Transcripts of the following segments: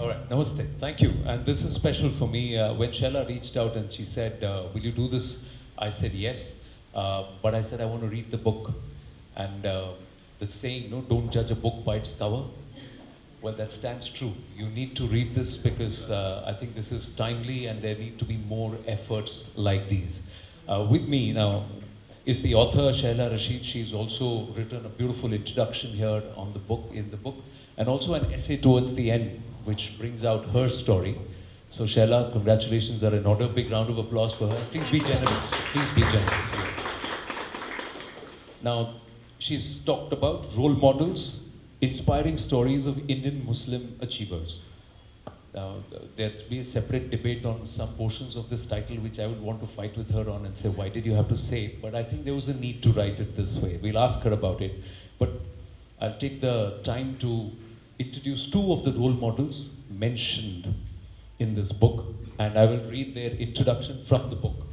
right, namaste. Thank you. And this is special for me. When Shehla reached out and she said, will you do this? I said yes. But I said, I want to read the book. And the saying, no, don't judge a book by its cover. Well, that stands true. You need to read this because I think this is timely and there need to be more efforts like these. With me now is the author, Shehla Rashid. She's also written a beautiful introduction here on the book, in the book, and also an essay towards the end, which brings out her story. So Shehla, congratulations are in order. Big round of applause for her. Please be generous. Please be generous. Yes. Now, she's talked about role models, inspiring stories of Indian Muslim achievers. Now, there'll be a separate debate on some portions of this title, which I would want to fight with her on and say, why did you have to say it? But I think there was a need to write it this way. We'll ask her about it. But I'll take the time to introduce two of the role models mentioned in this book, and I will read their introduction from the book.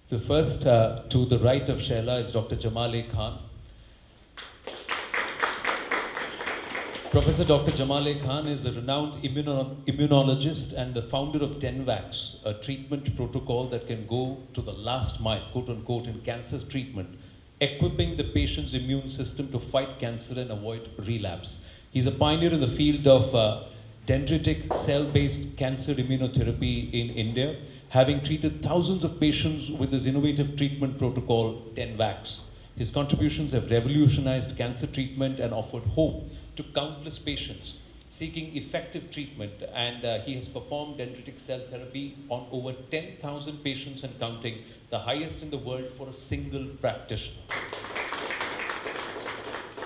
The first, to the right of Shehla, is Dr. Jamal Khan. Professor Dr. Jamal Khan is a renowned immunologist and the founder of Denvax, a treatment protocol that can go to the last mile, quote unquote, in cancer treatment, equipping the patient's immune system to fight cancer and avoid relapse. He's a pioneer in the field of dendritic cell-based cancer immunotherapy in India, having treated thousands of patients with his innovative treatment protocol, Denvax. His contributions have revolutionized cancer treatment and offered hope to countless patients seeking effective treatment, and he has performed dendritic cell therapy on over 10,000 patients and counting, the highest in the world for a single practitioner.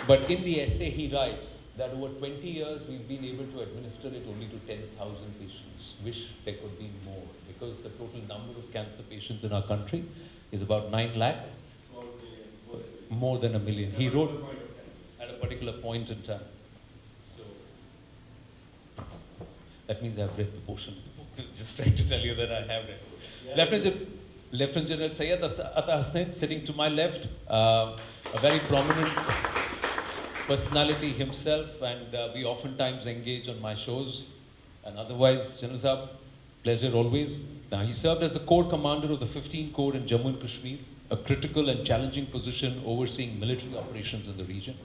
But in the essay he writes that over 20 years we've been able to administer it only to 10,000 patients. Wish there could be more, because the total number of cancer patients in our country is about 9 lakh. More than a million. He wrote at a particular point in time. That means I've read the portion of the book. Just trying to tell you that I have read. Yeah. Lieutenant General Syed Ata Hasnain, sitting to my left, a very prominent personality himself, and we oftentimes engage on my shows. And otherwise, General Saab, pleasure always. Now, he served as the Corps Commander of the 15th Corps in Jammu and Kashmir, a critical and challenging position overseeing military operations in the region.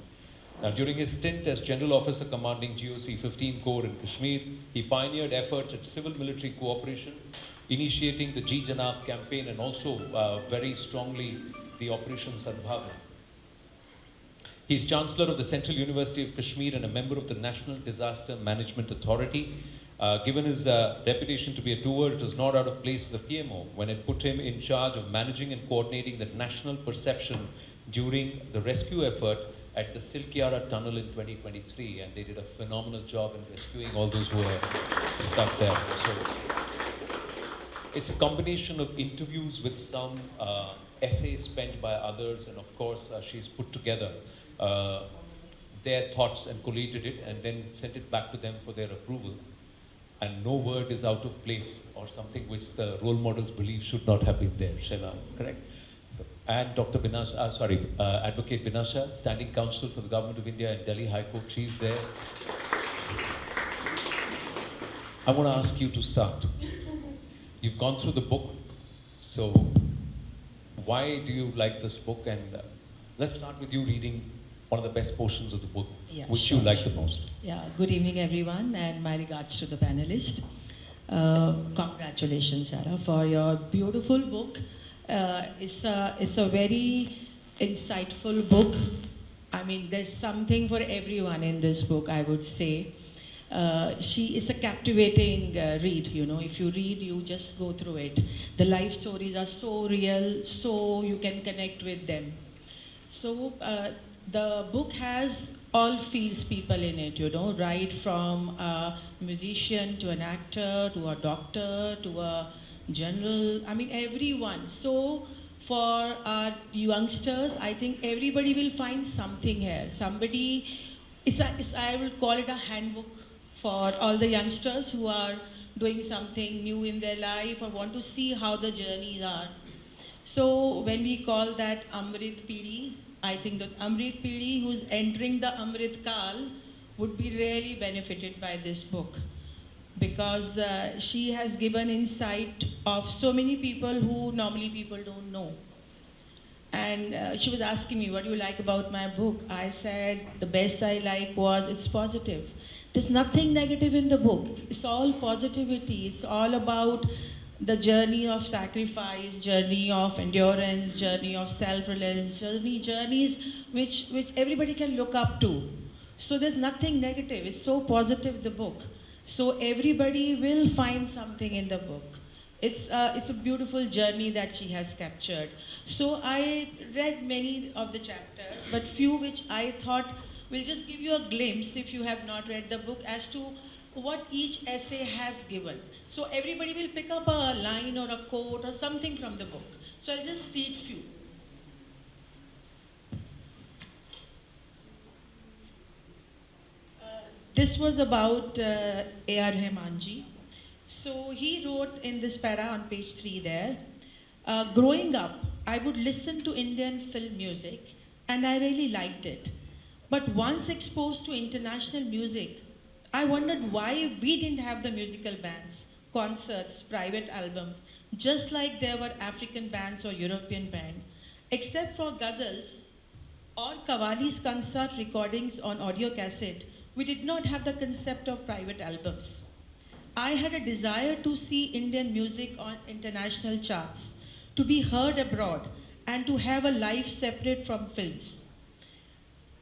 Now, during his stint as General Officer commanding GOC 15 Corps in Kashmir, he pioneered efforts at civil-military cooperation, initiating the Ji Janab campaign and also very strongly the Operation Sadbhavna. He is Chancellor of the Central University of Kashmir and a member of the National Disaster Management Authority. Given his reputation to be a doer, it was not out of place with the PMO when it put him in charge of managing and coordinating the national perception during the rescue effort at the Silkyara Tunnel in 2023, and they did a phenomenal job in rescuing all those who were stuck there. So it's a combination of interviews with some essays penned by others, and of course she's put together their thoughts and collated it and then sent it back to them for their approval. And no word is out of place or something which the role models believe should not have been there. Shehla, correct? And Dr. Advocate Binasha, Standing Counsel for the Government of India in Delhi High Court. She's there. I want to ask you to start. You've gone through the book, so why do you like this book? And let's start with you reading one of the best portions of the book, which you like the most. Yeah, good evening everyone, and my regards to the panelists. Congratulations, Shara, for your beautiful book. It's a very insightful book. I mean, there's something for everyone in this book, I would say. She is a captivating read, you know. If you read, you just go through it. The life stories are so real, so you can connect with them. So the book has all fields people in it, you know, right from a musician to an actor to a doctor to a general, I mean everyone. So for our youngsters, I think everybody will find something here. Somebody, I will call it a handbook for all the youngsters who are doing something new in their life or want to see how the journeys are. So when we call that Amrit Pidi, I think that Amrit Pidi who's entering the Amrit Kal would be really benefited by this book. because she has given insight of so many people who normally people don't know. And she was asking me, what do you like about my book? I said, the best I like was it's positive. There's nothing negative in the book. It's all positivity. It's all about the journey of sacrifice, journey of endurance, journey of self-reliance, journeys which everybody can look up to. So there's nothing negative. It's so positive, the book. So everybody will find something in the book. It's a beautiful journey that she has captured. So I read many of the chapters, but few which I thought will just give you a glimpse, if you have not read the book, as to what each essay has given. So everybody will pick up a line or a quote or something from the book. So I'll just read few. This was about A.R. Rahmanji. So he wrote in this para on page 3 there, growing up, I would listen to Indian film music and I really liked it. But once exposed to international music, I wondered why we didn't have the musical bands, concerts, private albums, just like there were African bands or European bands. Except for ghazals or Qawwali's concert recordings on audio cassette, we did not have the concept of private albums. I had a desire to see Indian music on international charts, to be heard abroad, and to have a life separate from films.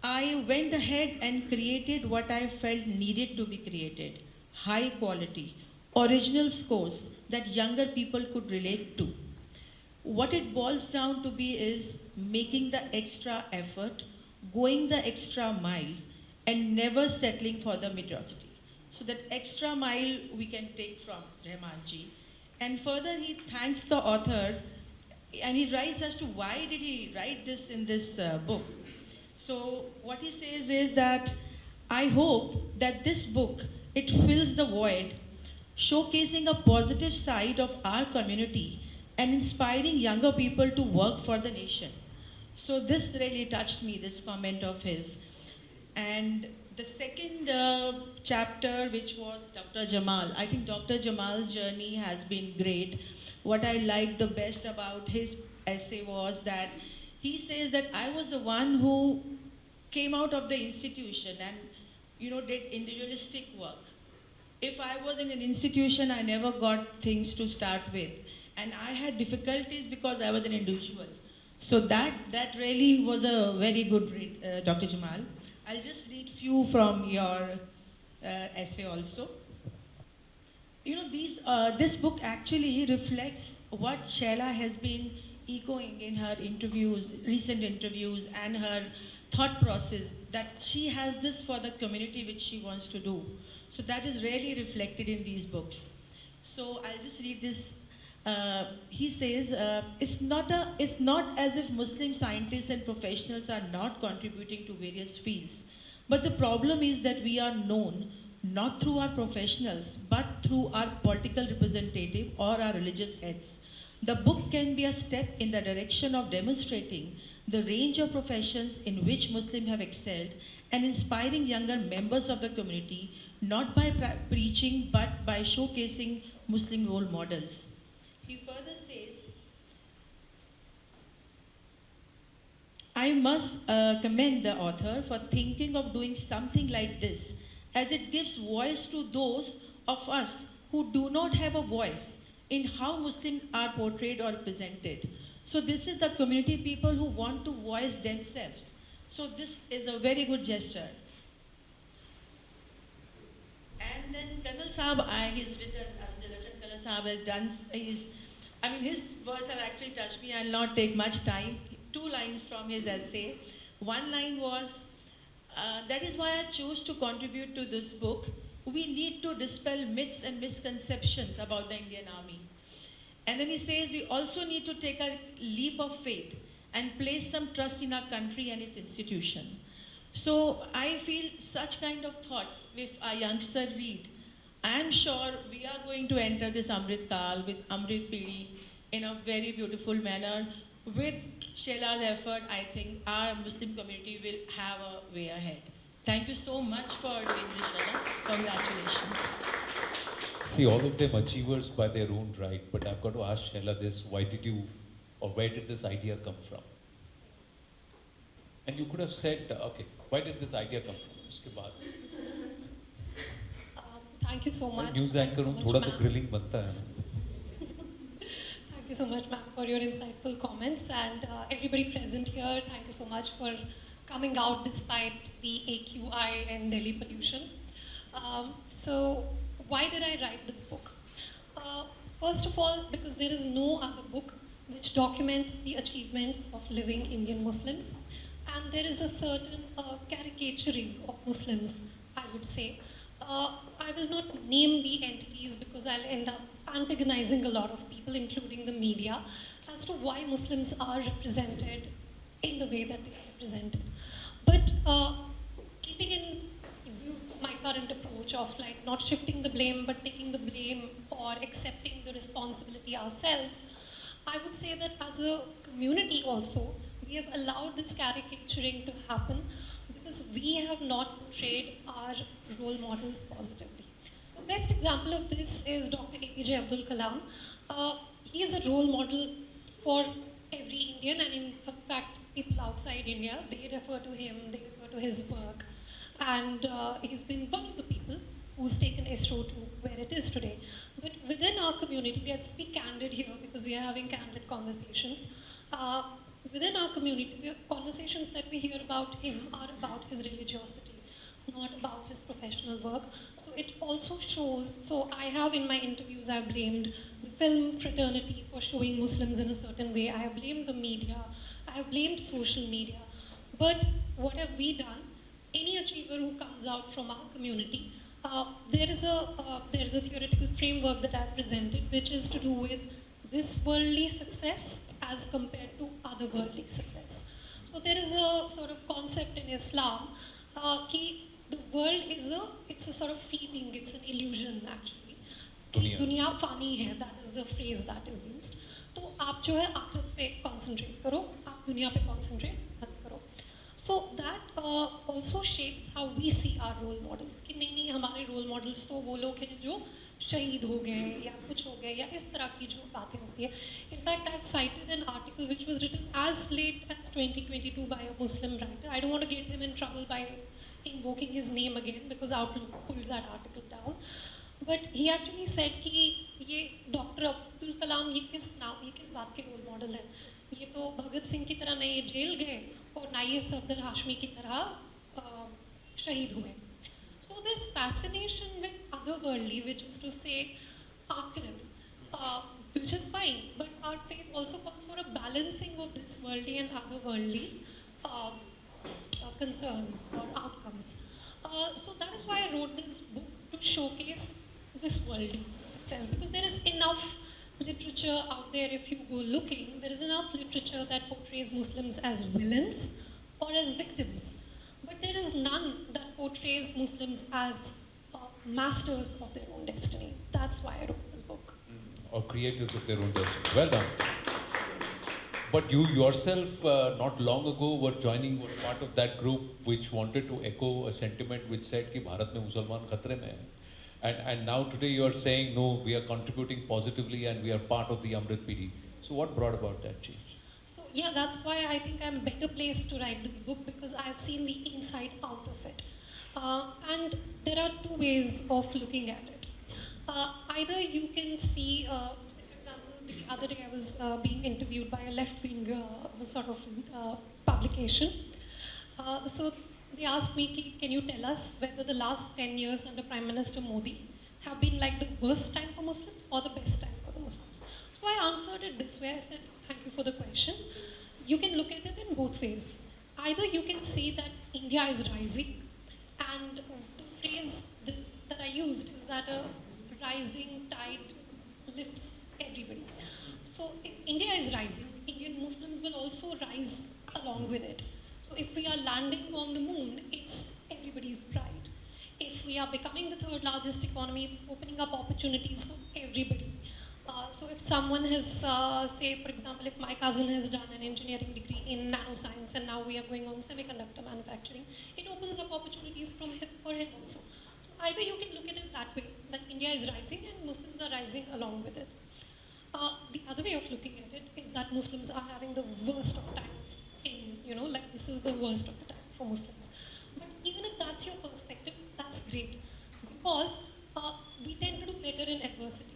I went ahead and created what I felt needed to be created, high quality, original scores that younger people could relate to. What it boils down to be is making the extra effort, going the extra mile, and never settling for the mediocrity. So that extra mile we can take from Rahmanji. And further he thanks the author, and he writes as to why did he write this in this book. So what he says is that I hope that this book, it fills the void, showcasing a positive side of our community and inspiring younger people to work for the nation. So this really touched me, this comment of his. And the second chapter, which was Dr. Jamal, I think Dr. Jamal's journey has been great. What I liked the best about his essay was that he says that I was the one who came out of the institution and did individualistic work. If I was in an institution, I never got things to start with. And I had difficulties because I was an individual. So that really was a very good read, Dr. Jamal. I'll just read few from your essay also. This book actually reflects what Shehla has been echoing in her interviews, recent interviews, and her thought process, that she has this for the community which she wants to do. So that is really reflected in these books. So I'll just read this. He says, it's not as if Muslim scientists and professionals are not contributing to various fields, but the problem is that we are known not through our professionals, but through our political representative or our religious heads. The book can be a step in the direction of demonstrating the range of professions in which Muslims have excelled and inspiring younger members of the community, not by preaching, but by showcasing Muslim role models. He further says, I must commend the author for thinking of doing something like this, as it gives voice to those of us who do not have a voice in how Muslims are portrayed or presented. So this is the community people who want to voice themselves. So this is a very good gesture. And then Colonel Saab, he's written, Colonel Saab has done, his words have actually touched me. I'll not take much time. 2 lines from his essay. 1 line was, that is why I chose to contribute to this book. We need to dispel myths and misconceptions about the Indian Army. And then he says, we also need to take a leap of faith and place some trust in our country and its institution. So I feel such kind of thoughts, if a youngster read, I am sure we are going to enter this Amrit Kal with Amrit Pidi in a very beautiful manner. With Shehla's effort, I think our Muslim community will have a way ahead. Thank you so much for doing this, Shehla. Congratulations. See, all of them achievers by their own right, but I've got to ask Shehla this, why did you, or where did this idea come from? And you could have said, okay, why did this idea come from? Uske baad. Thank you so much. News anchor हूँ, थोड़ा तो grilling बनता है ना. Thank you so much, ma'am, for your insightful comments, and everybody present here, thank you so much for coming out despite the AQI and Delhi pollution. So, why did I write this book? First of all, because there is no other book which documents the achievements of living Indian Muslims, and there is a certain caricaturing of Muslims, I would say. I will not name the entities because I'll end up antagonizing a lot of people, including the media, as to why Muslims are represented in the way that they are represented. But keeping in view my current approach of like not shifting the blame but taking the blame or accepting the responsibility ourselves, I would say that as a community also, we have allowed this caricaturing to happen because we have not portrayed our role models positively. The best example of this is Dr. APJ Abdul Kalam. He is a role model for every Indian, and in fact, people outside India, they refer to him, they refer to his work. And he's been one of the people who's taken ISRO to where it is today. But within our community, let's be candid here because we are having candid conversations. Within our community, the conversations that we hear about him are about his religiosity, not about his professional work. So it also shows, so I have in my interviews, I've blamed the film fraternity for showing Muslims in a certain way. I have blamed the media. I have blamed social media. But what have we done? Any achiever who comes out from our community, there is a theoretical framework that I've presented, which is to do with this worldly success as compared to otherworldly success. So there is a sort of concept in Islam that the world is it's a sort of fleeting, it's an illusion actually. Dunya fani hai, that is the phrase that is used. तो आप जो है आखिरत पे concentrate करो, आप दुनिया पे concentrate मत करो. So that also shapes how we see our role models. कि नहीं हमारे role models तो वो लोग हैं जो शहीद हो गए या कुछ हो गए या इस तरह की जो बातें होती है. In fact, I've cited an article which was written as late as 2022 by a Muslim writer. I don't want to get him in trouble by invoking his name again because Outlook pulled that article down. But he actually said कि ये doctor Abdul Kalam ये किस बात के role model है. ये तो भगत सिंह की तरह नहीं जेल गए और ना ये सफदर हाशमी की तरह शहीद हुए. So this fascination with otherworldly, which is to say akhirat, which is fine, but our faith also calls for a balancing of this worldly and otherworldly concerns or outcomes. So that is why I wrote this book, to showcase this worldly success, because there is enough literature out there. If you go looking, there is enough literature that portrays Muslims as villains or as victims. But there is none that portrays Muslims as masters of their own destiny. That's why I wrote this book. Or creators of their own destiny. Well done. But you yourself, not long ago, were part of that group which wanted to echo a sentiment which said कि भारत में मुसलमान खतरे में है. And now today you are saying, no, we are contributing positively and we are part of the Amrit PD. So what brought about that change? Yeah, that's why I think I'm better placed to write this book, because I've seen the inside out of it. And there are two ways of looking at it. Either you can see, say for example, the other day I was being interviewed by a left-wing sort of publication. So they asked me, can you tell us whether the last 10 years under Prime Minister Modi have been like the worst time for Muslims or the best time for the Muslims? So I answered it this way. I said, thank you for the question. You can look at it in both ways. Either you can see that India is rising, and the phrase that I used is that a rising tide lifts everybody. So if India is rising, Indian Muslims will also rise along with it. So if we are landing on the moon, it's everybody's pride. If we are becoming the third largest economy, it's opening up opportunities for everybody. So if someone has, say for example, if my cousin has done an engineering degree in nanoscience and now we are going on semiconductor manufacturing, it opens up opportunities for him also. So either you can look at it that way, that India is rising and Muslims are rising along with it. The other way of looking at it is that Muslims are having the worst of times like this is the worst of the times for Muslims. But even if that's your perspective, that's great, because we tend to do better in adversity.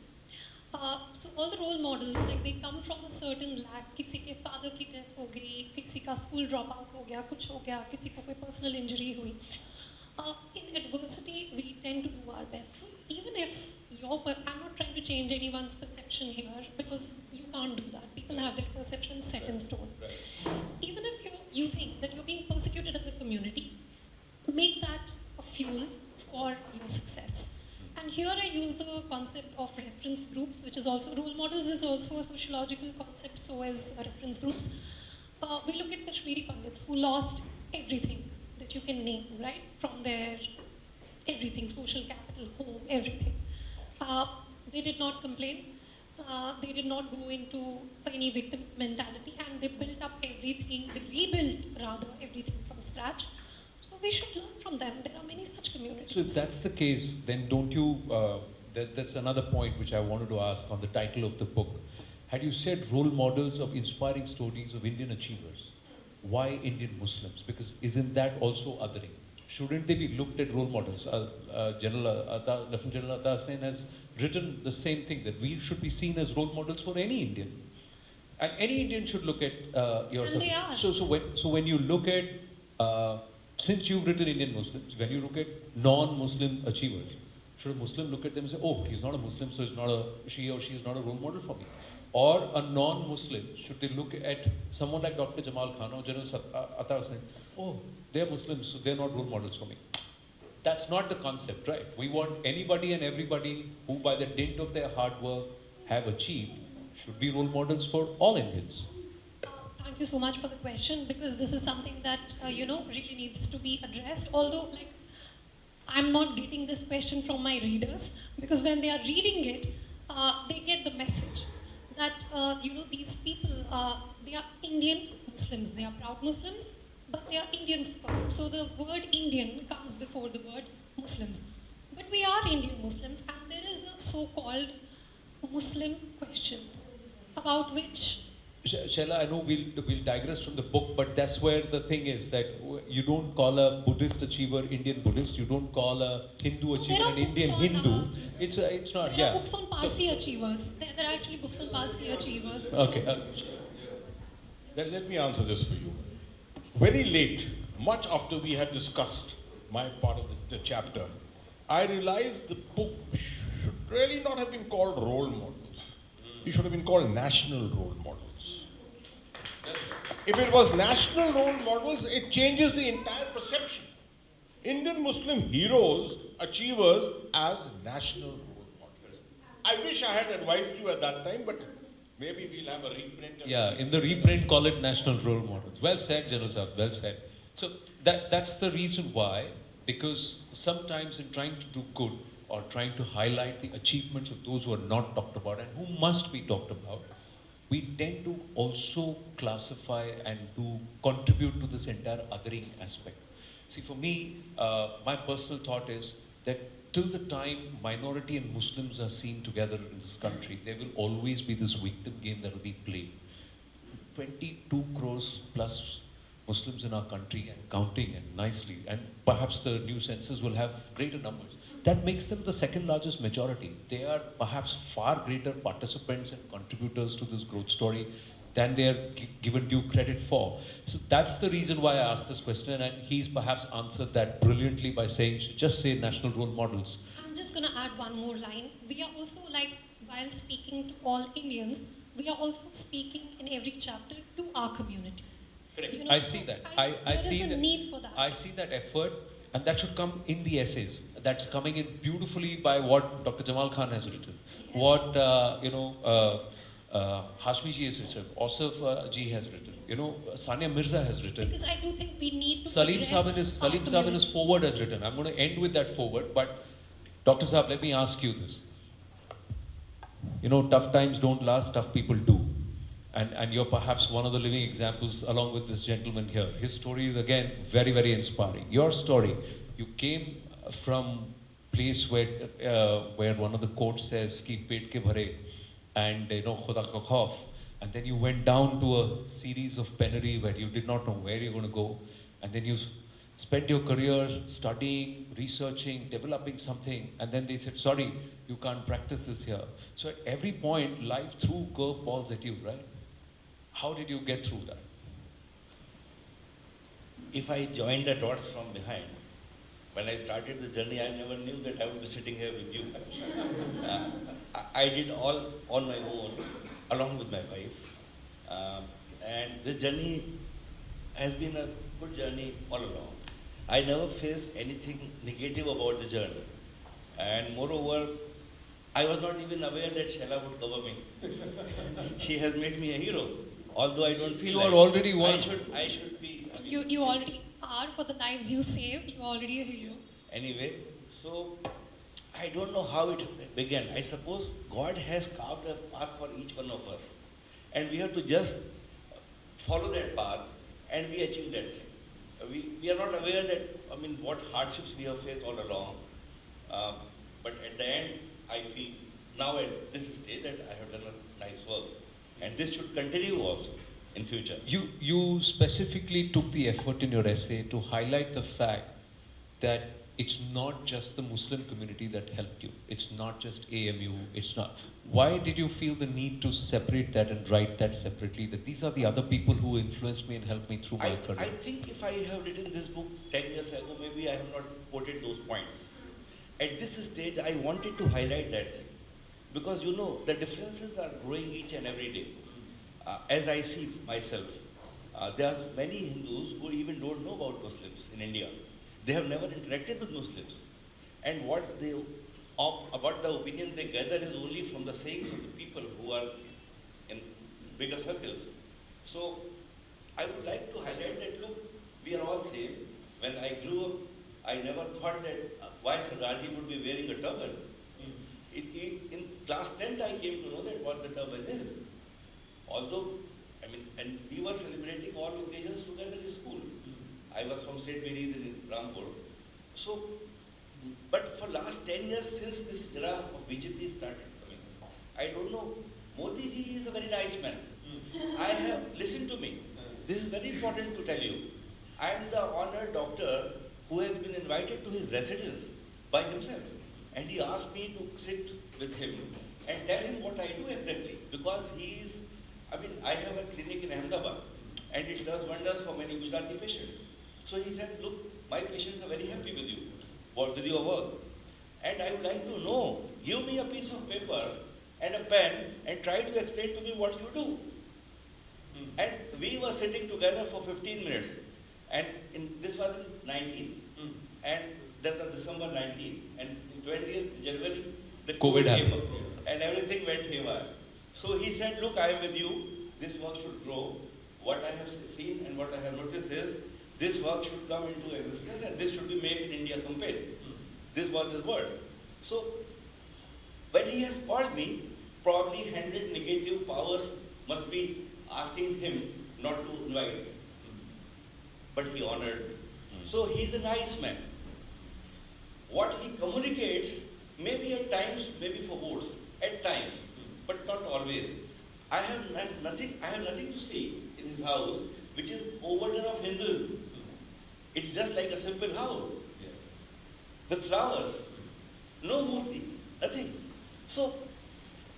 So all the role models, like they come from a certain lack. किसी के father की death हो गई, किसी का school drop out हो गया, कुछ हो गया, किसी को कोई personal injury हुई. In adversity, we tend to do our best. So even if I'm not trying to change anyone's perception here, because you can't do that. People have their perceptions set in stone. Right. Even if you think that you're being persecuted as a community, make that a fuel for your success. And here I use the concept of reference groups, which is also, role models is also a sociological concept, so is reference groups. We look at Kashmiri Pandits who lost everything that you can name, right? From their everything, social capital, home, everything. They did not complain. They did not go into any victim mentality, and they built up everything, they rebuilt rather everything from scratch. So we should learn from them. There are many such communities. So if that's the case, then don't you, that's another point which I wanted to ask on the title of the book. Had you said role models of inspiring stories of Indian achievers, why Indian Muslims? Because isn't that also othering? Shouldn't they be looked at role models? Lieutenant General Atta Hasnain has written the same thing, that we should be seen as role models for any Indian. And any Indian should look at yourself. And they are. So when you look at, since you've written Indian Muslims, when you look at non-Muslim achievers, should a Muslim look at them and say, oh, he's not a Muslim, so she or she is not a role model for me? Or a non-Muslim, should they look at someone like Dr. Jamal Khan or General Atta Hasnain, oh, they're Muslims, so they're not role models for me. That's not the concept, right? We want anybody and everybody who by the dint of their hard work have achieved should be role models for all Indians. Thank you so much for the question, because this is something that, really needs to be addressed. Although, I'm not getting this question from my readers, because when they are reading it, they get the message that, these people, they are Indian Muslims, they are proud Muslims, but they are Indians first. So the word Indian comes before the word Muslims. But we are Indian Muslims, and there is a so-called Muslim question about which... Shehla, I know we'll digress from the book, but that's where the thing is, that you don't call a Buddhist achiever Indian Buddhist, you don't call a Hindu achiever an Indian Hindu. It's not, There are books on Parsi achievers. There are actually books on Parsi achievers. Okay. Then let me answer this for you. Very late, much after we had discussed my part of the chapter, I realized the book should really not have been called role models. It should have been called national role models. If it was national role models, it changes the entire perception. Indian Muslim heroes, achievers as national role models. I wish I had advised you at that time, but maybe we'll have a reprint. Yeah, in the reprint, call it national role models. Well said, General Saab, well said. So that's the reason why, because sometimes in trying to do good or trying to highlight the achievements of those who are not talked about and who must be talked about, we tend to also classify and to contribute to this entire othering aspect. See, for me, my personal thought is that till the time minority and Muslims are seen together in this country, there will always be this victim game that will be played. 22 crores plus Muslims in our country and counting, and nicely, and perhaps the new census will have greater numbers. That makes them the second largest majority. They are perhaps far greater participants and contributors to this growth story than they are given due credit for. So that's the reason why I asked this question, and he's perhaps answered that brilliantly by saying, just say national role models. I'm just going to add one more line. We are also, while speaking to all Indians, we are also speaking in every chapter to our community. Correct. I see that. I see there is a that. need for that. I see that effort, and that should come in the essays. That's coming in beautifully by what Dr. Jamal Khan has written, Yes. what Hashmi ji has written, Osif ji has written, Sania Mirza has written. Because I do think we need to Salim address Saab in his forward has written. I'm going to end with that forward, but Dr. Saab, let me ask you this. Tough times don't last, tough people do. And you're perhaps one of the living examples along with this gentleman here. His story is again very, very inspiring. Your story, you came from place where one of the quotes says ki pet ke bhare and khuda ka khauf, and then you went down to a series of penury where you did not know where you're going to go, and then you spent your career studying, researching, developing something, and then they said, sorry, you can't practice this here. So at every point, life threw curveballs at you, right? How did you get through that? If I joined the dots from behind, when I started the journey, I never knew that I would be sitting here with you. I did all on my own, along with my wife. And this journey has been a good journey all along. I never faced anything negative about the journey. And moreover, I was not even aware that Shehla would cover me. She has made me a hero, although I don't feel You like are already one. I should be. You already are, for the lives you saved. You're already a hero. Anyway, so I don't know how it began. I suppose God has carved a path for each one of us. And we have to just follow that path and we achieve that thing. We are not aware that, what hardships we have faced all along. But at the end, I feel now at this stage that I have done a nice work. And this should continue also in future. You specifically took the effort in your essay to highlight the fact that it's not just the Muslim community that helped you. It's not just AMU. It's not. Why did you feel the need to separate that and write that separately? That these are the other people who influenced me and helped me through my career. I think if I have written this book 10 years ago, maybe I have not quoted those points. At this stage, I wanted to highlight that thing. Because the differences are growing each and every day. As I see myself, there are many Hindus who even don't know about Muslims in India. They have never interacted with Muslims. And what the opinion they gather is only from the sayings of the people who are in bigger circles. So I would like to highlight that, look, we are all same. When I grew up, I never thought that why Sardarji would be wearing a turban. In class 10th, I came to know that what the turban is. Although, and we were celebrating all occasions together in school. I was from St. Mary's in Rampur. So, but for last 10 years since this era of BJP started coming, I don't know, Modi ji is a very nice man. I have, listen to me, this is very important to tell you. I am the honored doctor who has been invited to his residence by himself. And he asked me to sit with him and tell him what I do exactly. Because he is, I have a clinic in Ahmedabad and it does wonders for many Gujarati patients. So he said, look, my patients are very happy with you, with your work. And I would like to know, give me a piece of paper and a pen and try to explain to me what you do. And we were sitting together for 15 minutes. And this was in 19. And that was December 19. And in 20th January, the COVID came up. And everything went haywire. So he said, look, I am with you. This work should grow. What I have seen and what I have noticed is, this work should come into existence and this should be made in India compare. This was his words. So, when he has called me, probably 100 negative powers must be asking him not to invite me. But he honored me. So, he's a nice man. What he communicates, maybe at times, maybe for votes, at times, but not always. I have nothing to see in his house which is overdone of Hinduism. It's just like a simple house. With flowers. No murti. Nothing. So,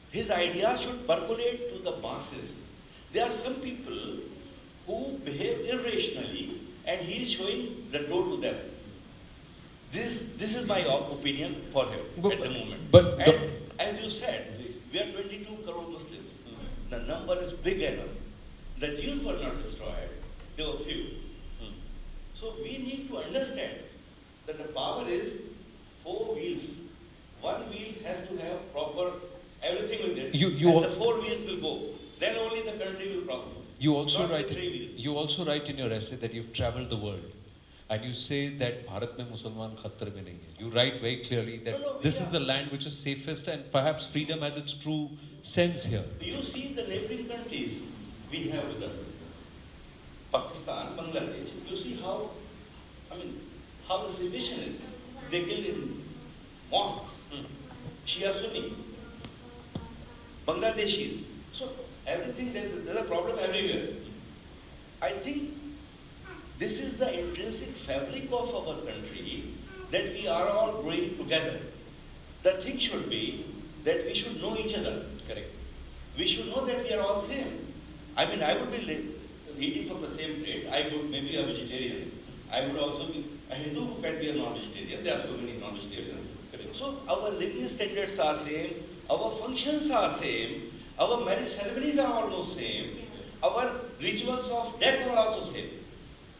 his ideas should percolate to the masses. There are some people who behave irrationally and he is showing the door to them. This is my opinion for him at the moment. And as you said, we are 22 crore Muslims. The number is big enough. The Jews were not destroyed. There were few. So we need to understand that the power is 4 wheels. One wheel has to have proper everything with it. And the 4 wheels will go. Then only the country will prosper. You also write in your essay that you've traveled the world. And you say that Bharat mein Musalman khatar mein nahi hai. You write very clearly that this is the land which is safest and perhaps freedom has its true sense here. You see the neighboring countries we have with us. Pakistan, Bangladesh, you see how the situation is. They kill in mosques, Shia Sunni, Bangladeshis. So everything, there's a problem everywhere. I think this is the intrinsic fabric of our country, that we are all growing together. The thing should be that we should know each other. Correct. We should know that we are all same. I mean, I would be eating from the same plate. I would maybe a vegetarian. I would also be a Hindu who can be a non-vegetarian. There are so many non-vegetarians. So our living standards are same, our functions are same, our marriage ceremonies are almost same, our rituals of death are also same.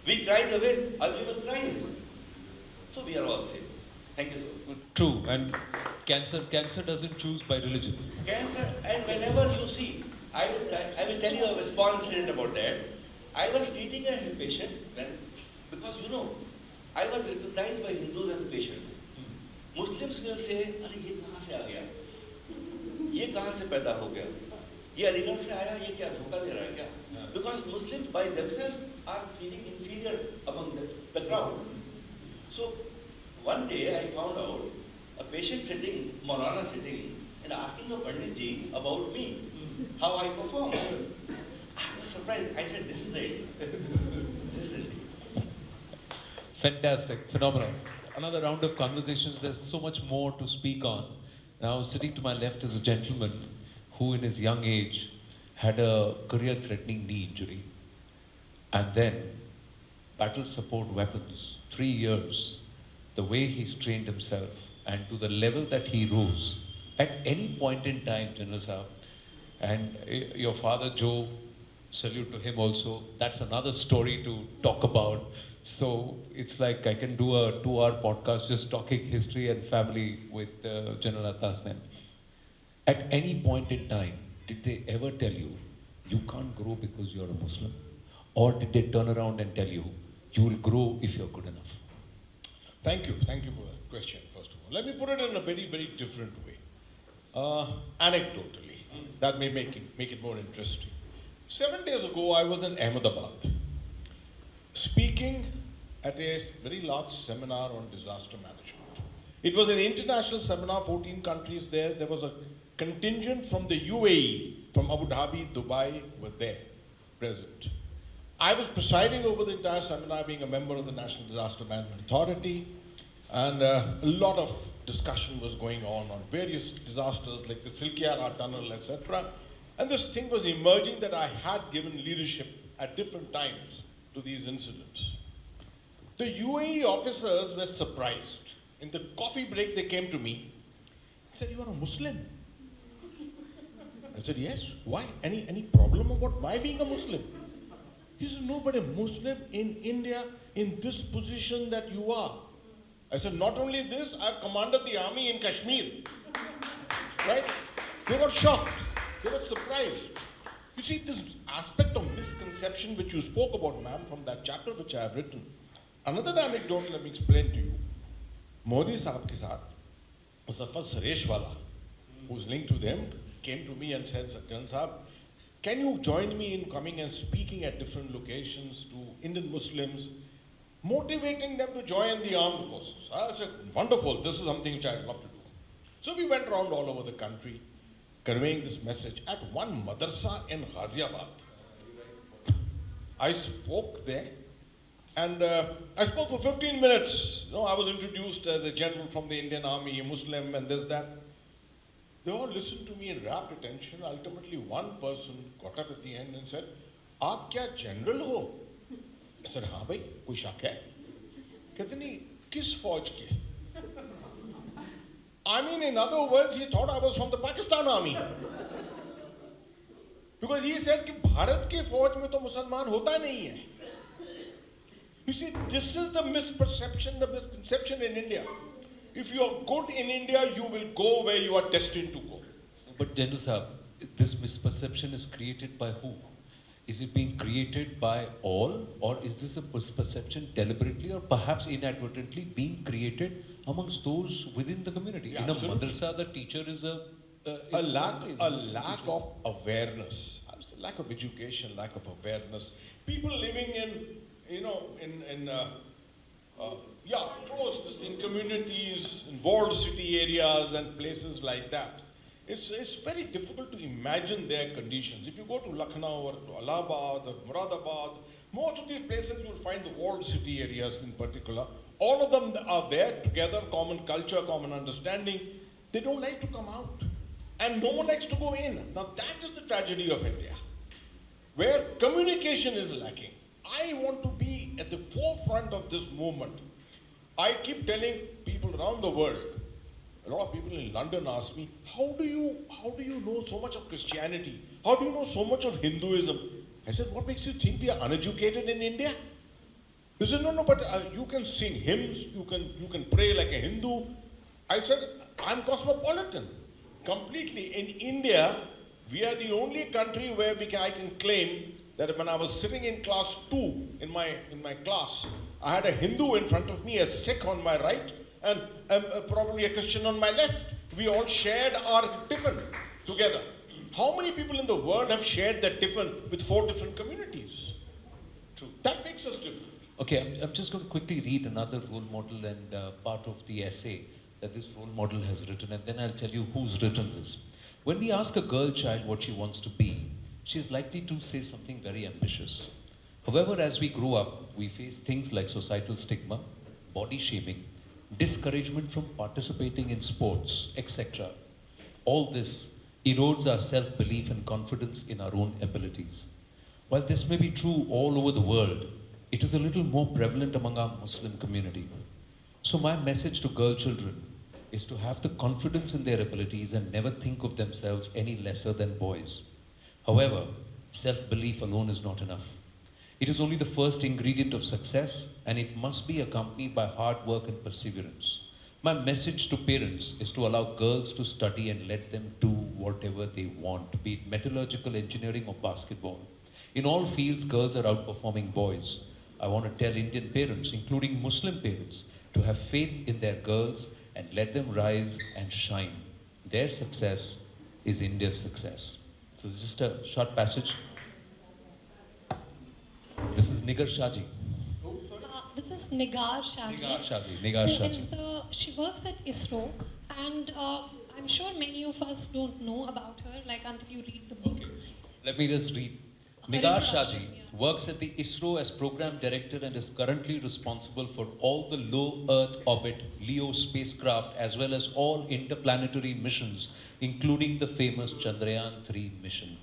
We cry the way everyone cries. So we are all same. Thank you so much. True, and cancer doesn't choose by religion. Cancer, and whenever you see, I will tell you a small incident about that. I was treating a patient, because you know, I was recognized by Hindus as patients. Muslims will say, अरे ये कहाँ से आ गया? ये कहाँ से पैदा हो गया? ये अलीगढ़ से आया, ये क्या धोखा दे रहा है क्या? Because Muslims by themselves are feeling inferior among the crowd. So one day I found out a patient sitting, Maulana sitting, and asking a Panditji about me, how I perform. I was surprised. I said, this is the India. This is India. Fantastic, phenomenal. Another round of conversations. There's so much more to speak on. Now, sitting to my left is a gentleman who, in his young age, had a career-threatening knee injury, and then battle support weapons. 3 years. The way he's trained himself, and to the level that he rose. At any point in time, General Saab, and your father Joe, salute to him also. That's another story to talk about. So it's like I can do a 2-hour podcast just talking history and family with General Atasnem. At any point in time, did they ever tell you, you can't grow because you're a Muslim? Or did they turn around and tell you, you will grow if you're good enough? Thank you for that question, first of all. Let me put it in a very, very different way. Anecdotally, that may make it more interesting. 7 days ago, I was in Ahmedabad, speaking at a very large seminar on disaster management. It was an international seminar, 14 countries there. There was a contingent from the UAE, from Abu Dhabi, Dubai, were there, present. I was presiding over the entire seminar, being a member of the National Disaster Management Authority, and a lot of discussion was going on various disasters like the Silkyara Tunnel, etc. And this thing was emerging that I had given leadership at different times to these incidents. The UAE officers were surprised. In the coffee break, they came to me and said, "You are a Muslim?" I said, "Yes. Why? Any problem about my being a Muslim?" He said, "No, but a Muslim in India in this position that you are." I said, "Not only this, I've commanded the army in Kashmir." Right? They were shocked. They were surprised. You see, this aspect of misconception which you spoke about, ma'am, from that chapter which I have written. Another anecdote, let me explain to you. Modi Saab ke saath, Zafar Sareshwala, who's linked to them, came to me and said, "General Saab, can you join me in coming and speaking at different locations to Indian Muslims, motivating them to join the armed forces?" I said, "Wonderful, this is something which I'd love to do." So we went around all over the country, conveying this message. At one madrasa in Ghaziabad, I spoke there, and I spoke for 15 minutes. You know, I was introduced as a general from the Indian Army, a Muslim, and this, that. They all listened to me in rapt attention. Ultimately, one person got up at the end and said, "Aap kya general ho?" I said, "Haan bhai, koi shak hai?" कहते नहीं, किस फौज के? I mean, in other words, he thought I was from the Pakistan army. Because he said कि भारत के फौज में तो मुसलमान होता नहीं है. You see, this is the misperception, the misconception in India. If you are good in India, you will go where you are destined to go. But General Saab, this misperception is created by who? Is it being created by all, or is this a misperception deliberately or perhaps inadvertently being created amongst those within the community? Yeah, in a absolutely. madrasa, the teacher is a lack of awareness, lack of education, lack of awareness. People living in Yeah, close in communities, in walled city areas and places like that. It's very difficult to imagine their conditions. If you go to Lucknow or to Allahabad or Muradabad, most of these places you'll find the walled city areas in particular. All of them are there together, common culture, common understanding. They don't like to come out. And no one likes to go in. Now that is the tragedy of India, where communication is lacking. I want to be at the forefront of this movement. I keep telling people around the world, a lot of people in London ask me, how do you know so much of Christianity? How do you know so much of Hinduism? I said, what makes you think we are uneducated in India? They said, no, but you can sing hymns, you can pray like a Hindu. I said, I'm cosmopolitan, completely. In India, we are the only country where I can claim that when I was sitting in class 2 in my class, I had a Hindu in front of me, a Sikh on my right, and probably a Christian on my left. We all shared our tiffin together. How many people in the world have shared that tiffin with 4 different communities? True. That makes us different. Okay, I'm just going to quickly read another role model and part of the essay that this role model has written, and then I'll tell you who's written this. When we ask a girl child what she wants to be, she's likely to say something very ambitious. However, as we grow up, we face things like societal stigma, body shaming, discouragement from participating in sports, etc. All this erodes our self-belief and confidence in our own abilities. While this may be true all over the world, it is a little more prevalent among our Muslim community. So my message to girl children is to have the confidence in their abilities and never think of themselves any lesser than boys. However, self-belief alone is not enough. It is only the first ingredient of success, and it must be accompanied by hard work and perseverance. My message to parents is to allow girls to study and let them do whatever they want, be it metallurgical engineering or basketball. In all fields, girls are outperforming boys. I want to tell Indian parents, including Muslim parents, to have faith in their girls and let them rise and shine. Their success is India's success. So this is just a short passage. This is Nigar Shaji. This is Nigar Shaji. Nigar Shaji. She works at ISRO, and I'm sure many of us don't know about her, like until you read the book. Okay. Let me just read. Her Nigar introduction, Shaji yeah. works at the ISRO as program director and is currently responsible for all the low Earth orbit LEO spacecraft as well as all interplanetary missions, including the famous Chandrayaan-3 mission.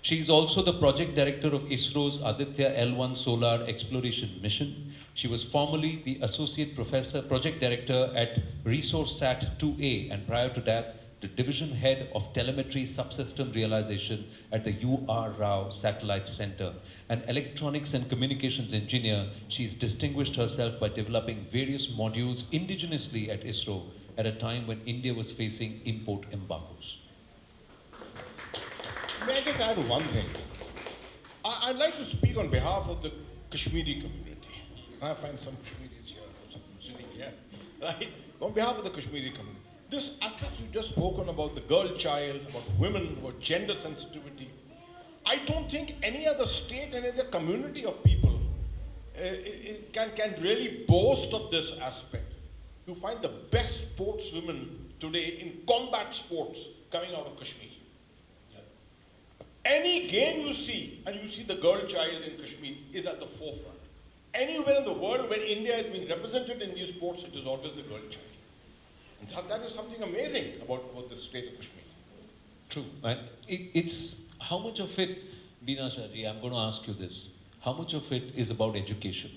She is also the project director of ISRO's Aditya L1 Solar Exploration Mission. She was formerly the associate professor, project director at ResourceSat 2A, and prior to that, the division head of telemetry subsystem realization at the U.R. Rao Satellite Center. An electronics and communications engineer, she's distinguished herself by developing various modules indigenously at ISRO at a time when India was facing import embargoes. May I just add one thing? I'd like to speak on behalf of the Kashmiri community. I find some Kashmiris here, some sitting here, right? On behalf of the Kashmiri community. This aspect you just spoken about the girl child, about women, about gender sensitivity. I don't think any other state, any other community of people can really boast of this aspect. You find the best sportswomen today in combat sports coming out of Kashmir. Any game you see, and you see the girl child in Kashmir is at the forefront. Anywhere in the world where India is being represented in these sports, it is always the girl child. And so that is something amazing about the state of Kashmir. True. And it's how much of it, Beena Shaji, I'm going to ask you this. How much of it is about education?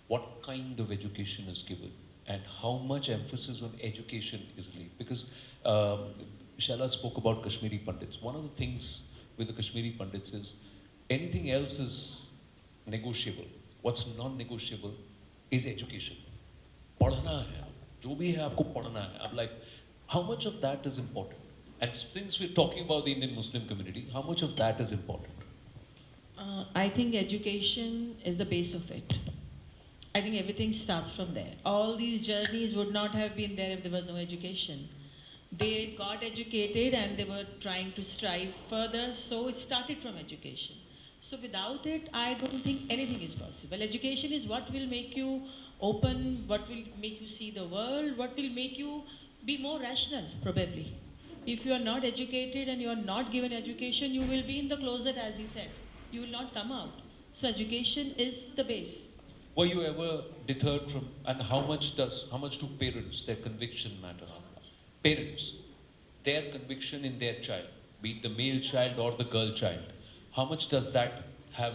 What kind of education is given? And how much emphasis on education is laid? Because Shehla spoke about Kashmiri Pandits. One of the things with the Kashmiri Pandits is anything else is negotiable. What's non-negotiable is education. Padhna hai. Jo bhi hai, aapko padhna hai. I'm like, how much of that is important? And since we're talking about the Indian Muslim community, how much of that is important? I think education is the base of it. I think everything starts from there. All these journeys would not have been there if there was no education. They got educated and they were trying to strive further, so it started from education. So without it, I don't think anything is possible. Education is what will make you open, what will make you see the world, what will make you be more rational, probably. If you are not educated and you are not given education, you will be in the closet, as he said. You will not come out. So education is the base. Were you ever deterred from, and how much do parents, their conviction matter? Parents, their conviction in their child, be it the male child or the girl child, how much does that have,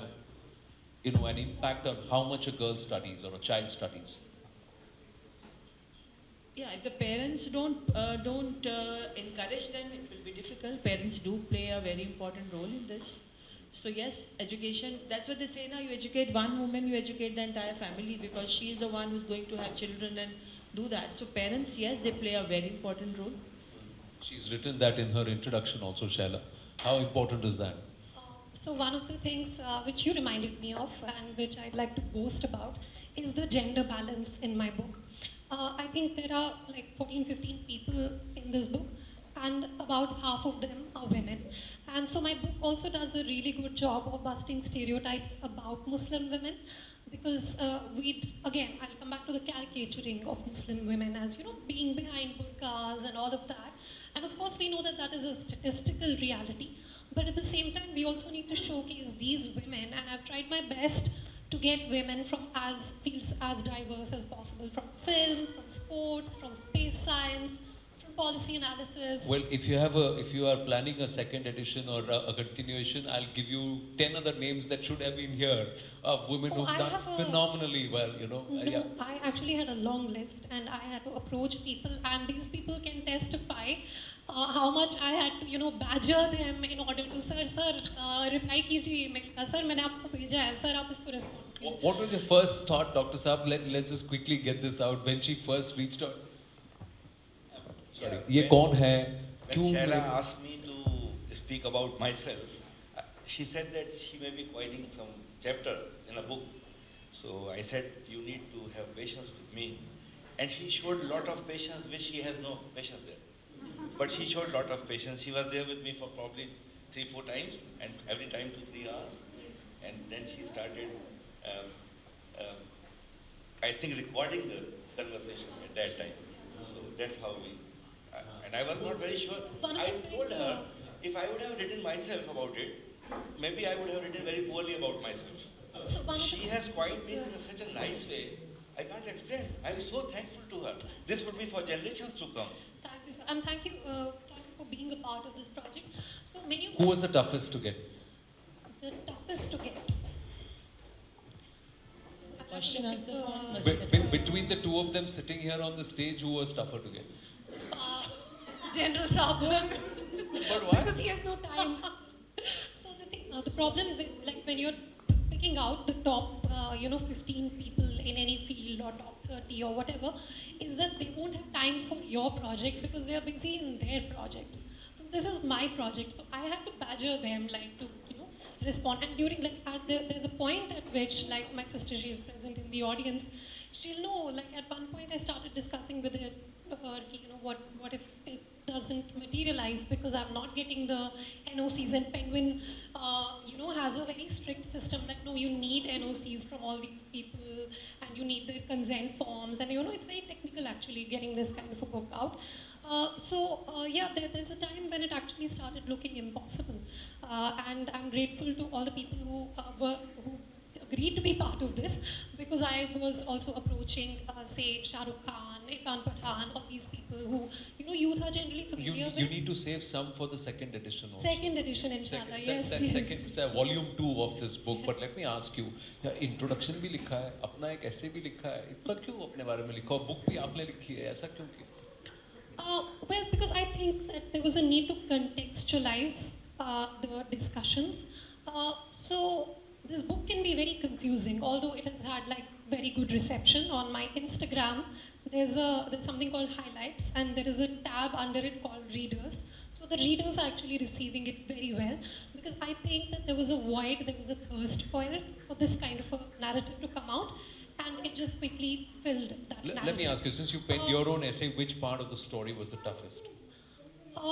an impact on how much a girl studies or a child studies? Yeah, if the parents don't encourage them, it will be difficult. Parents do play a very important role in this. So yes, education, that's what they say now, you educate one woman, you educate the entire family, because she is the one who's going to have children and do that. So parents, yes, they play a very important role. She's written that in her introduction also, Shehla. How important is that? So one of the things which you reminded me of and which I'd like to boast about is the gender balance in my book. I think there are like 14, 15 people in this book, and about half of them are women. And so my book also does a really good job of busting stereotypes about Muslim women, because again, I'll come back to the caricaturing of Muslim women as, being behind burqas and all of that. And of course, we know that that is a statistical reality. But at the same time, we also need to showcase these women, and I've tried my best to get women from fields as diverse as possible, from film, from sports, from space science, from policy analysis. Well, if you are planning a second edition or a continuation, I'll give you 10 other names that should have been here of women who've done phenomenally well, No, yeah. I actually had a long list, and I had to approach people, and these people can testify how much I had to, badger them in order to, sir, reply कीजिए email का, sir, मैंने आपको भेजा है, sir, आप इसको respond कीजिए. What was your first thought, Dr. Saab? Let's just quickly get this out. When she first reached out, sorry, ये कौन है? When Shehla asked me to speak about myself, she said that she may be coining some chapter in a book. So I said, you need to have patience with me. And she showed a lot of patience, which she has no patience there. But she showed a lot of patience. She was there with me for probably 3-4 times, and every time 2-3 hours. And then she started, I think, recording the conversation at that time. So that's how we, and I was not very sure. I told her, if I would have written myself about it, maybe I would have written very poorly about myself. So She has coined me in such a nice way. I can't explain. I'm so thankful to her. This would be for generations to come. Thank you, sir. Thank you for being a part of this project. So many. Who was the toughest to get? The toughest to get. Question answer form must be Between the two of them sitting here on the stage, who was tougher to get? General Saab. But why? Because he has no time. So the problem with, like, when you're picking out the top 15 people in any field or top 30 or whatever, is that they won't have time for your project because they are busy in their projects. So this is my project, so I have to badger them, like, to respond. And during, like, there's a point at which, like, my sister, she is present in the audience, she'll know, like, at one point I started discussing with her, what if it doesn't materialize because I'm not getting the NOCs, and Penguin, has a very strict system that, no, you need NOCs from all these people, and you need their consent forms, and it's very technical actually getting this kind of a book out. There's a time when it actually started looking impossible, and I'm grateful to all the people who agreed to be part of this, because I was also approaching, say, Shah Rukh Khan, Irfan Pathan, all these people who, youth are generally familiar with. You need to save some for the second edition also. Second edition, inshallah, yes. Second, volume 2 of this book. But let me ask you, introduction भी लिखा है, अपना एक ऐसे भी लिखा है, इतना क्यों अपने बारे में लिखा, book भी आपने लिखी है, ऐसा क्यों किया? Well, because I think that there was a need to contextualize the discussions. So this book can be very confusing, although it has had, like, very good reception. On my Instagram, there's something called highlights, and there is a tab under it called readers. So the readers are actually receiving it very well, because I think that there was a void, there was a thirst for it, for this kind of a narrative to come out, and it just quickly filled that narrative. Let me ask you, since you penned your own essay, which part of the story was the toughest?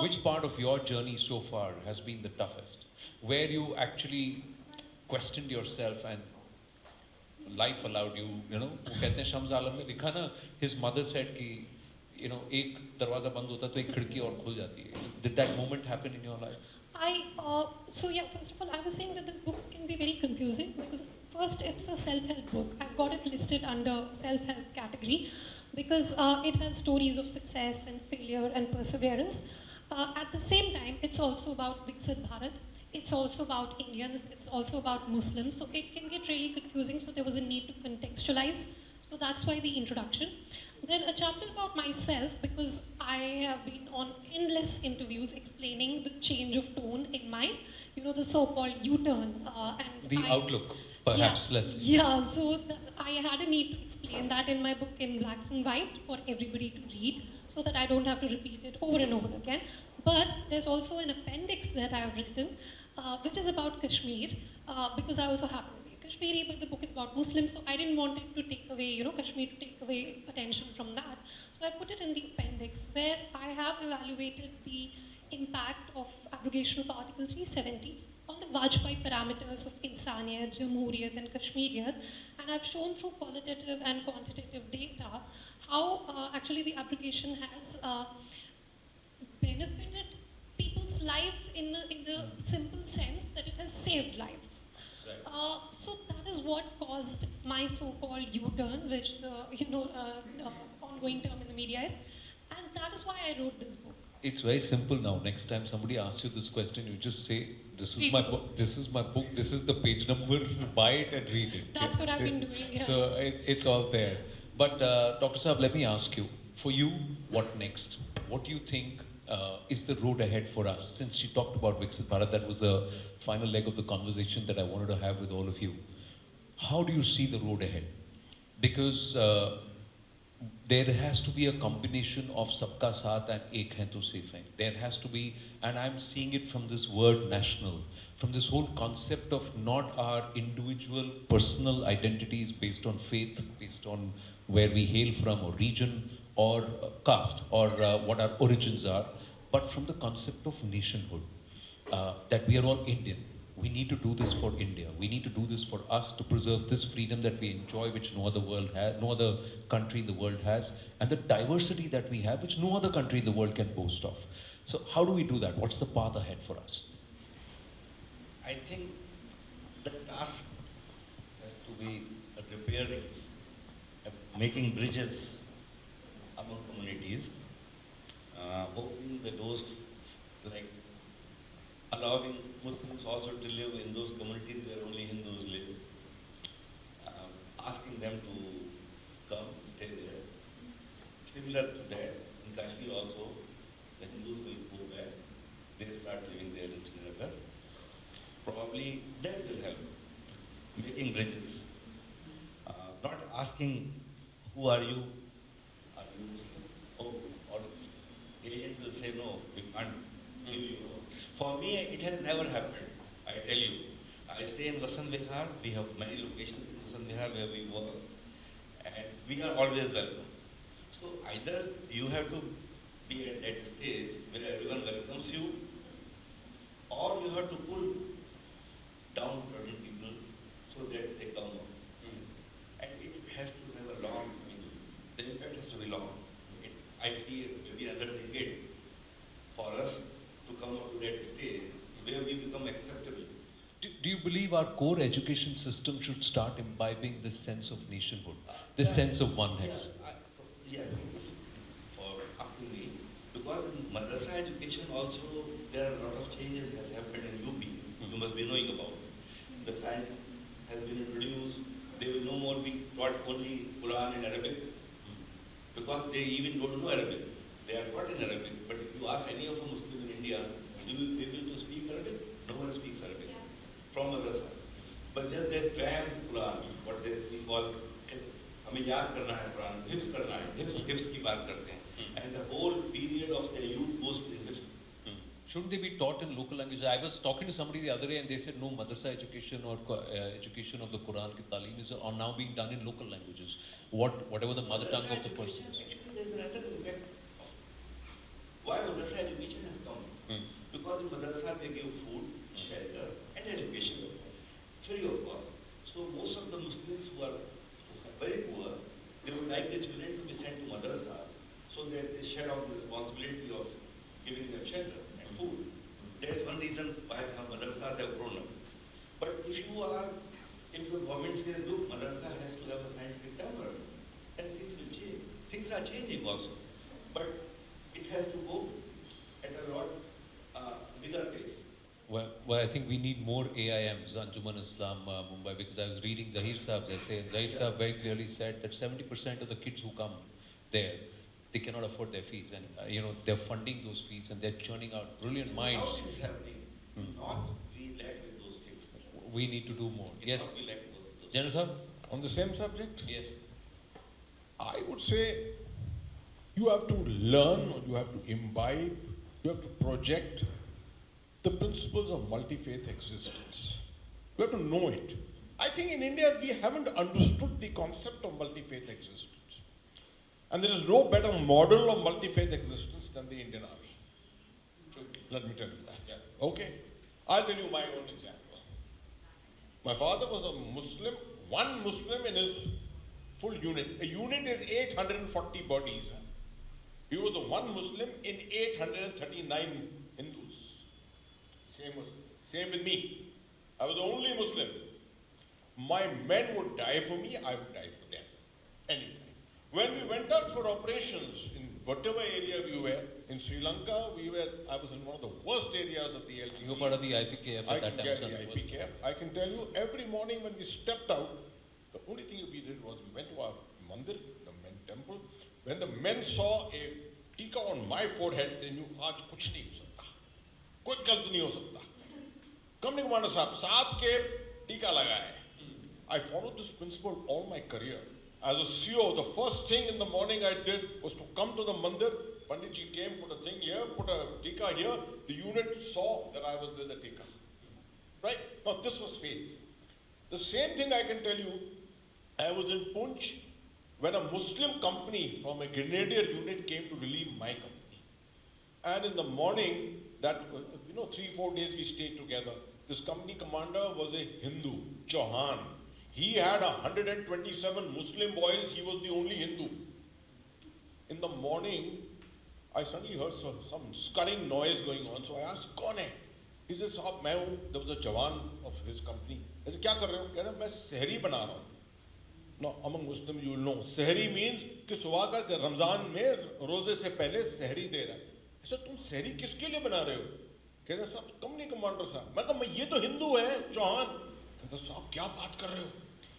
Which part of your journey so far has been the toughest? Where you actually questioned yourself and life allowed you, you know, वो कहते हैं शम्स आलम ने लिखा ना, his mother said कि, you know, एक दरवाजा बंद होता तो एक खिड़की और खुल जाती है. Did that moment happen in your life? So yeah, first of all, I was saying that this book can be very confusing because first it's a self-help book. I've got it listed under self-help category because it has stories of success and failure and perseverance. At the same time, it's also about Viksit Bharat. It's also about Indians. It's also about Muslims. So it can get really confusing. So there was a need to contextualize. So that's why the introduction. Then a chapter about myself because I have been on endless interviews explaining the change of tone in my, you know, the so-called Uturn. And The outlook, perhaps, let's say. Yeah, so I had a need to explain that in my book in black and white for everybody to read so that I don't have to repeat it over and over again. But there's also an appendix that I have written, which is about Kashmir, because I also happen to be a Kashmiri, but the book is about Muslims, so I didn't want it to take away, you know, Kashmir to take away attention from that. So I put it in the appendix where I have evaluated the impact of abrogation of Article 370 on the Vajpayee parameters of Insaniyat, Jamhuriyat and Kashmiriyat, and I've shown through qualitative and quantitative data how actually the abrogation has benefited people's lives in the simple sense that it has saved lives. Right. So that is what caused my so-called U-turn, which the ongoing term in the media is, and that is why I wrote this book. It's very simple now. Next time somebody asks you this question, you just say, "This is my book. This is my book. This is the page number. Buy it and read it." That's what I've been doing. Yeah. So it's all there. But Dr. Saab, let me ask you. For you, what next? What do you think is the road ahead for us? Since she talked about Viksit Bharat, that was the final leg of the conversation that I wanted to have with all of you. How do you see the road ahead? Because there has to be a combination of sabka saath and ek hai to safe hai. There has to be, and I'm seeing it from this word national, from this whole concept of not our individual personal identities based on faith, based on where we hail from or region or caste or what our origins are, but from the concept of nationhood, that we are all Indian. We need to do this for India. We need to do this for us to preserve this freedom that we enjoy, which no other country in the world has, and the diversity that we have, which no other country in the world can boast of. So how do we do that? What's the path ahead for us? I think the task has to be repairing, making bridges among communities, opening the doors, like allowing Muslims also to live in those communities where only Hindus live, asking them to come, stay there. Similar to that, in Kashmir also, the Hindus will go back, they start living there in Srinagar. Probably that will help, making bridges. Not asking, who are you? Are you Muslim? Oh, or agent will say, no, we can't give you. For me, it has never happened, I tell you. I stay in Vasant Vihar, we have many locations in Vasant Vihar where we work, and we are always welcome. So either you have to be at that stage where everyone welcomes you, or you have to pull down people so that they come up. And it has to have a long, the impact has to be long. I see maybe another decade for us to come up to that stage where we become acceptable. Do you believe our core education system should start imbibing this sense of nationhood, this sense of oneness? Yeah, for asking me, because in madrasa education also there are a lot of changes has happened in UP. You must be knowing about. The science has been introduced. They will no more be taught only Quran in Arabic, because they even don't know Arabic. They are taught in Arabic, but if you ask any of a Muslim in India, do you be able to speak Arabic? No one speaks Arabic from madrasa. But just they cram Quran, what we call, हमें याद करना है कुरान, हिफ्स करना है, हिफ्स की बात करते हैं, and the whole period of their youth goes to hips. Shouldn't they be taught in local languages? I was talking to somebody the other day and they said no, madrasa education or education of the Quran ki taaleem is are now being done in local languages. Whatever the mother tongue of the person. Actually, there is another impact. Why madrasa education has come? Because in madrasa they give food, shelter, and education, free of cost. So most of the Muslims who are very poor, they would like the children to be sent to madrasa so that they shed out the responsibility of giving them shelter and food. That's one reason why the madrasas have grown up. But if your government says, look, madrasa has to have a scientific temperament, then things will change. Things are changing also. But it has to go at a lot bigger pace. Well, I think we need more AIMs, Anjuman Islam Mumbai, because I was reading Zahir Saab's essay, and Zahir Saab very clearly said that 70% of the kids who come there, they cannot afford their fees, and they're funding those fees, and they're churning out brilliant minds. South is happening. Do not be lack with those things. We need to do more. Yes, Not be lack with those General Saab? On the same subject, Yes. I would say you have to learn, or you have to imbibe, you have to project the principles of multi-faith existence. You have to know it. I think in India we haven't understood the concept of multi-faith existence. And there is no better model of multi-faith existence than the Indian Army. Let me tell you that. Okay? I'll tell you my own example. My father was a Muslim, one Muslim in his full unit. A unit is 840 bodies. He was the one Muslim in 839 Hindus. Same with me. I was the only Muslim. My men would die for me, I would die for them. Anytime. When we went out for operations in whatever area we were, in Sri Lanka, I was in one of the worst areas of the LTC. You were part of the IPKF at that time. The IPKF. I can tell you, every morning when we stepped out, the only thing we did was we went to our mandir, the men temple. When the men saw a tika on my forehead, they knew, aaj kuch nahi ho sakta. Kuch galat nahi ho sakta. Company commander साहब के टीका लगाए. I followed this principle all my career. As a CEO, the first thing in the morning I did was to come to the mandir. Pandit ji came, put a thing here, put a tika here. The unit saw that I was with the tika. Right? Now this was faith. The same thing I can tell you, I was in Punch when a Muslim company from a grenadier unit came to relieve my company. And in the morning, 3-4 days we stayed together. This company commander was a Hindu, Chauhan. He had 127 Muslim boys, he was the only Hindu. In the morning, I suddenly heard some scurrying noise going on, so I asked, "Kaun hai?" He said, "Sahab, main hu." There was a Jawan of his company. I said, "Kya kar rahe ho?" Keh raha, "Main sehri bana raha hu." Now, among Muslims, you will know, sehri means कि सुबह का रमजान में रोजे से पहले सहरी दे रहा है. I said, "तुम सहरी किसके लिए बना रहे हो?" कहते साहब कंपनी कमांडर साहब. मैं कहा, ये तो हिंदू है, चौहान. कहते साहब क्या बात कर रहे हो,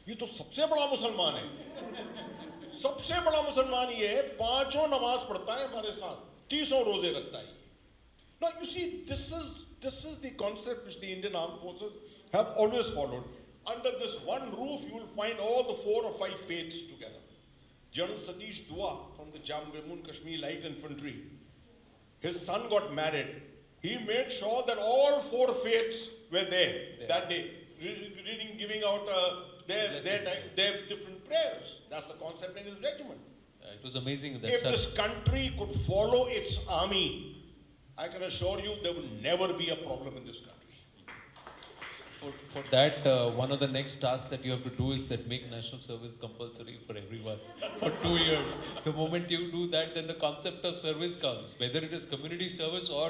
ये तो सबसे बड़ा मुसलमान है. सबसे बड़ा मुसलमान ये है, 5 नमाज पढ़ता है हमारे साथ, 30 रोजे रखता है. Now you see, this is the concept which the Indian Armed Forces have always followed. Under this one roof, you will find all the 4 or 5 faiths together. General Satish Dua from the Jammu Kashmir Light Infantry, his son got married. He made sure that all 4 faiths were there that day, reading, giving out their different prayers. That's the concept in his regiment. It was amazing that if this country could follow its army, I can assure you there will never be a problem in this country. For that, one of the next tasks that you have to do is that make national service compulsory for everyone for 2 years. The moment you do that, then the concept of service comes, whether it is community service or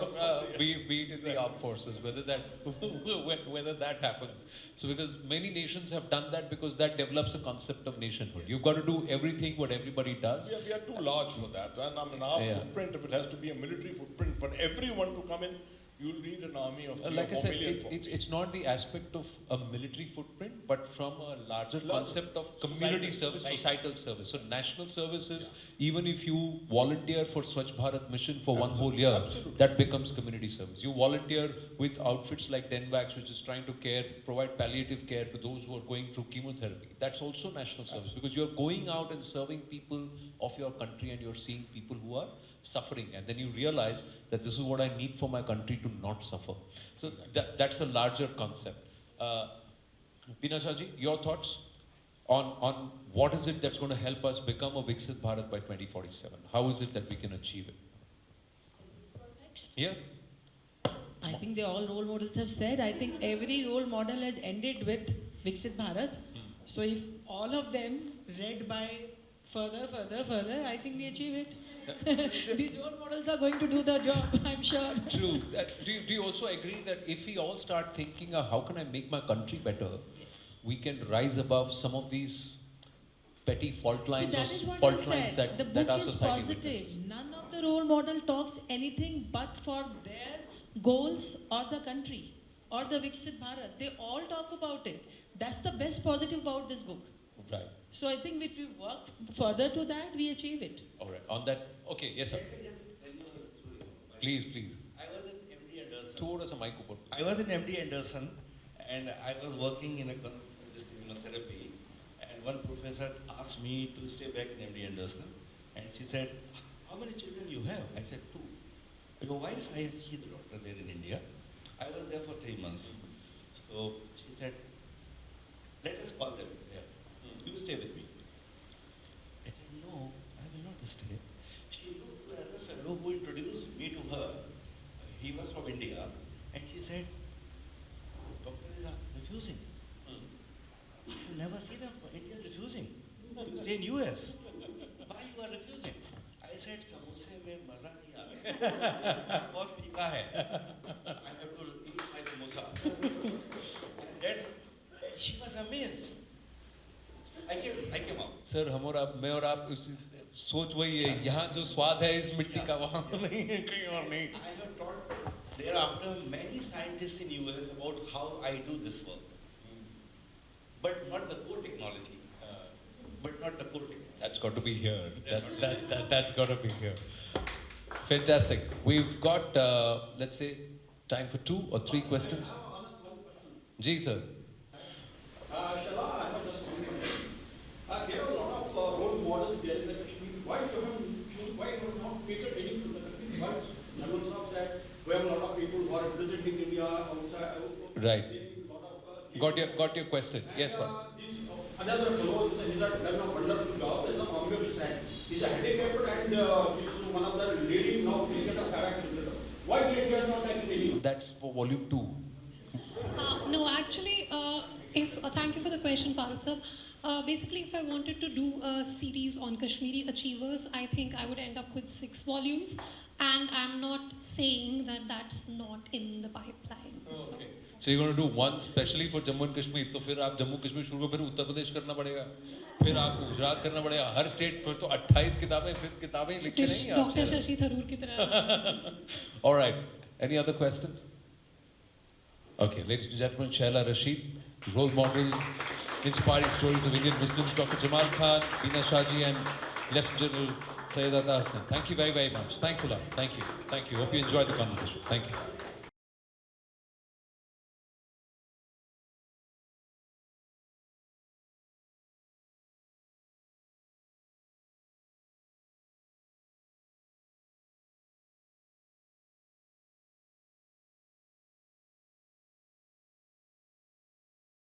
be it in the armed forces, whether that happens. So because many nations have done that, because that develops a concept of nationhood. You've got to do everything what everybody does. We are too large for that. And I mean, our footprint, if it has to be a military footprint for everyone to come in, you'll need an army of 3 like or 4 I said, million. it's not the aspect of a military footprint, but from a larger concept of community service, societal service. So national services, even if you volunteer for Swachh Bharat mission for one whole year, that becomes community service. You volunteer with outfits like Denvax, which is trying to provide palliative care to those who are going through chemotherapy. That's also national service, because you're going out and serving people of your country, and you're seeing people who are suffering, and then you realize that this is what I need for my country to not suffer. So that's a larger concept. Bina Shahji, your thoughts on what is it that's going to help us become a Viksit Bharat by 2047? How is it that we can achieve it? Yeah. I think all role models have said. I think every role model has ended with Viksit Bharat. So if all of them read by further, I think we achieve it. These role models are going to do the job, I'm sure. True. Do you also agree that if we all start thinking, how can I make my country better, we can rise above some of these petty fault lines that is or what I fault lines said. The that book our is society positive. witnesses? None of the role model talks anything but for their goals or the country or the Viksit Bharat. They all talk about it. That's the best positive about this book. Right. So I think if we work further to that, we achieve it. All right. On that, okay, yes, sir. Let me just tell you a story. Please. I was in MD Anderson. Thoda sa mic upar. I was in MD Anderson and I was working in this immunotherapy, and one professor asked me to stay back in MD Anderson, and she said, "How many children you have?" I said, 2. Your wife? I said, she's the doctor there in India. I was there for 3 months. So she said, "Let us call them there. You stay with me." I said, "No, I will not stay." She looked to another fellow who introduced me to her. He was from India, and she said, "Doctor is refusing. You never see them from India refusing. You stay in US. Why you are refusing?" I said, "समोसे में मजा नहीं आता. बहुत फीका है. I have to eat my samosa." She was amazed. I came out. Sir हम और आप, मैं और आप उसी सोच वही है, यहाँ जो स्वाद है इस मिट्टी का वहाँ नहीं है कहीं और नहीं. I have taught thereafter many scientists in US about how I do this work. But not the core technology. That's got to be here. That's got to be here. Fantastic. We've got, let's say, time for 2 or 3 questions. Ji, sir. Shehla, I have just one question. There are a lot of role models there in the Kashmir. Why you have not catered any to the Kashmir? But Naval Saab said we have a lot of people who are representing India outside. Right. Got your question. Yes, sir. Another fellow is done a wonderful job as a formidable friend. He's a handicapped and he's one of the leading now cricketer character. Why he has not taken any? That's for volume 2. No, actually, thank you for the question, Farooq sir. Basically, if I wanted to do a series on Kashmiri achievers, I think I would end up with 6 volumes, and I'm not saying that that's not in the pipeline. Oh, okay. So you're going to do one specially for Jammu and Kashmir. तो फिर आप जम्मू कश्मीर शुरू करो, फिर उत्तर प्रदेश करना पड़ेगा, फिर आपको गुजरात करना पड़ेगा, हर स्टेट फिर तो 28 किताबें, फिर किताबें लिख के नहीं आप. Dr. Shashi Tharoor की तरह. All right. Any other questions? Okay, ladies and gentlemen, Shehla Rashid, role models, inspiring stories of Indian Muslims, Dr. Jamal Khan, Beena Shaji, and Lieutenant General Syed Ata Hassan. Thank you very, very much. Thanks a lot. Thank you. Hope you enjoyed the conversation. Thank you.